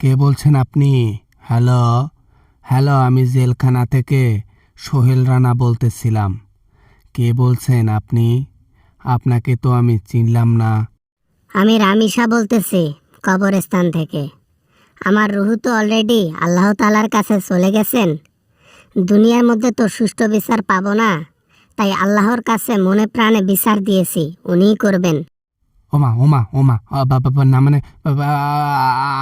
কে বলছেন আপনি? Hello, hello, আমি জেলখানা থেকে সোহেল রানা বলতেছিলাম। কে বলছেন আপনি? আপনাকে তো আমি চিনলাম না। আমি রামিসা বলতেছি কবরস্থান থেকে। আমার রুহু তো অলরেডি আল্লাহ তাআলার কাছে চলে গেছেন। দুনিয়ার মধ্যে তো সুষ্ঠু বিচার পাবো না, তাই আল্লাহর কাছে মনে প্রাণে বিচার দিয়েছি, উনিই করবেন। ওমা, ওমা, ওমা, বাবা না মানে বাবা,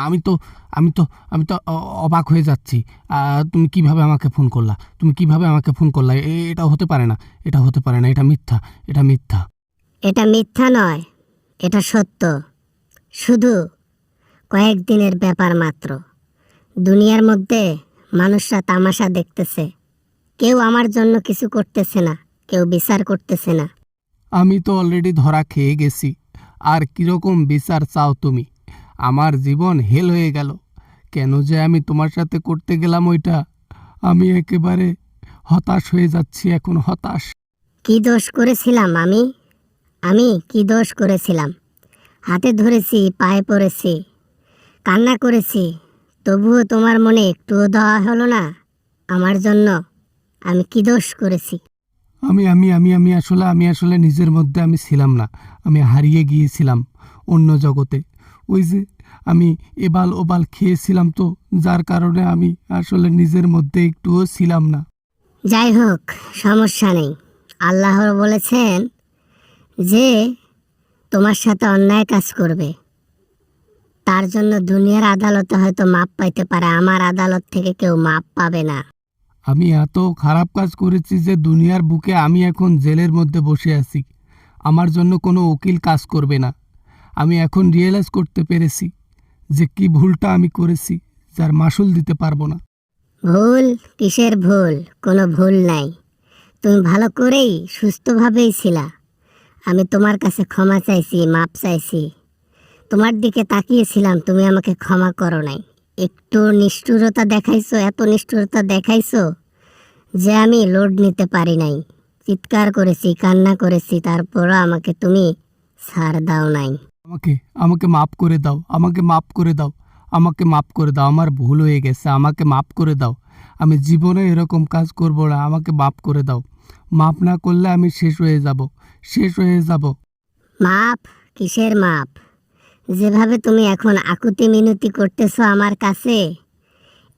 আমি তো আমি তো আমি তো অবাক হয়ে যাচ্ছি। তুমি কিভাবে আমাকে ফোন করলা? তুমি কিভাবে আমাকে ফোন করলা? এটা হতে পারে না, এটা হতে পারে না, এটা মিথ্যা, এটা মিথ্যা। এটা মিথ্যা নয়, এটা সত্য। শুধু কয়েকদিনের ব্যাপার মাত্র। দুনিয়ার মধ্যে মানুষরা তামাশা দেখতেছে, কেউ আমার জন্য কিছু করতেছে না, কেউ বিচার করতেছে না। আমি তো অলরেডি ধরা খেয়ে গেছি। আর কীরকম বিচার চাও তুমি? আমার জীবন হেল হয়ে গেল। কেন যে আমি তোমার সাথে করতে গেলাম ওইটা? আমি একেবারে হতাশ হয়ে যাচ্ছি এখন, হতাশ। কি দোষ করেছিলাম আমি? আমি কি দোষ করেছিলাম? হাতে ধরেছি, পায়ে পড়েছি, কান্না করেছি, তবুও তোমার মনে একটুও দেওয়া হলো না আমার জন্য। আমি কি দোষ করেছি? আমি আসলে নিজের মধ্যে আমি ছিলাম না। আমি হারিয়ে গিয়েছিলাম অন্য জগতে। ওই যে আমি এবাল ওবাল খেয়েছিলাম তো, যার কারণে আমি আসলে নিজের মধ্যে একটুও ছিলাম না। যাই হোক, সমস্যা নেই। আল্লাহ বলেছেন যে তোমার সাথে অন্যায় কাজ করবে, তার জন্য দুনিয়ার আদালতে হয়তো মাপ পাইতে পারে, আমার আদালত থেকে কেউ মাপ পাবে না। আমি এত খারাপ কাজ করেছি যে দুনিয়ার বুকে আমি এখন জেলের মধ্যে বসে আছি। আমার জন্য কোনো উকিল কাজ করবে না। আমি এখন রিয়েলাইজ করতে পেরেছি যে কি ভুলটা আমি করেছি, যার মাসুল দিতে পারবো না। ভুল? কিসের ভুল? কোনো ভুল নাই। তুমি ভালো করেই সুস্থভাবেই ছিলা। আমি তোমার কাছে ক্ষমা চাইছি, মাপ চাইছি। তোমার দিকে তাকিয়েছিলাম, তুমি আমাকে ক্ষমা করো নাই। একটু নিষ্ঠুরতা দেখাইছো, এত নিষ্ঠুরতা দেখাইছো যে আমি লোড নিতে পারি নাই। চিৎকার করেছি, কান্না করেছি, তারপরও আমাকে তুমি ছাড় দাও নাই। আমাকে আমাকে মাফ করে দাও, আমাকে মাফ করে দাও, আমাকে মাফ করে দাও। আমার ভুল হয়ে গেছে, আমাকে মাফ করে দাও। আমি জীবনে এরকম কাজ করব না, আমাকে মাফ করে দাও। মাফ না করলে আমি শেষ হয়ে যাব, শেষ হয়ে যাব। মাপ? কিসের মাপ? যেভাবে তুমি এখন আকুতি মিনতি করতেছো আমার কাছে,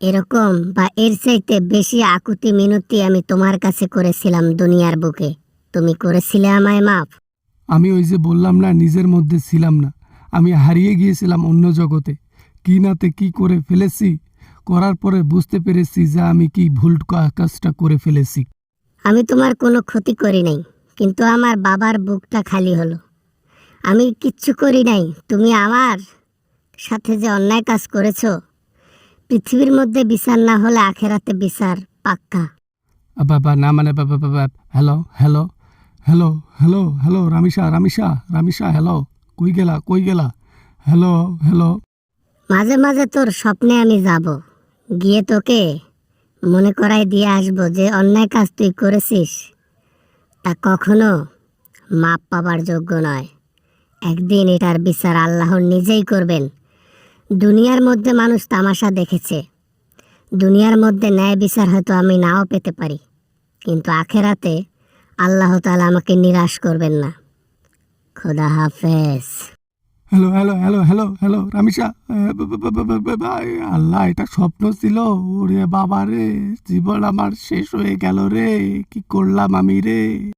এরকম বা এর চাইতে বেশি আকুতি মিনতি আমি তোমার কাছে করেছিলাম দুনিয়ার বুকে। তুমি করেছিলে আমায় মাপ? আমি ওই যে বললাম না, নিজের মধ্যে ছিলাম না। আমি হারিয়ে গিয়েছিলাম অন্য জগতে। কি নাতে কি করে ফেলেছি, করার পরে বুঝতে পেরেছি যে আমি কি ভুল কাজটা করে ফেলেছি। আমি তোমার কোনো ক্ষতি করি নাই, কিন্তু আমার বাবার বুকটা খালি হলো। আমি কিচ্ছু করি নাই, তুমি আমার সাথে যে অন্যায় কাজ করেছো, পৃথিবীর মধ্যে বিচার না হলে আখেরাতে বিচার পাক্কা। বাবা না মানে বাবা বাবা, hello, hello, hello, hello, hello, Ramisa, Ramisa, Ramisa, hello, কই গেলা, কই গেলা? Hello, hello. মাঝে মাঝে তোর স্বপ্নে আমি যাব, গিয়ে তোকে মনে করাই দিয়ে আসবো যে অন্যায় কাজ তুই করেছিস, তা কখনো মাপ পাবার যোগ্য নয়। একদিন এটার বিচার আল্লাহ নিজেই করবেন। দুনিয়ার মধ্যে মানুষ তামাশা দেখেছে, দুনিয়ার মধ্যে ন্যায় বিচার হয়তো আমি নাও পেতে পারি, কিন্তু আখেরাতে আল্লাহ তাআলা আমাকে নিরাশ করবেন না। খোদা হাফেজ। Hello, hello, hello, hello, hello, Ramisa. আল্লাহ, এটা স্বপ্ন ছিল? ওরে বাবা রে, জীবন আমার শেষ হয়ে গেল রে। কি করলাম আমি রে?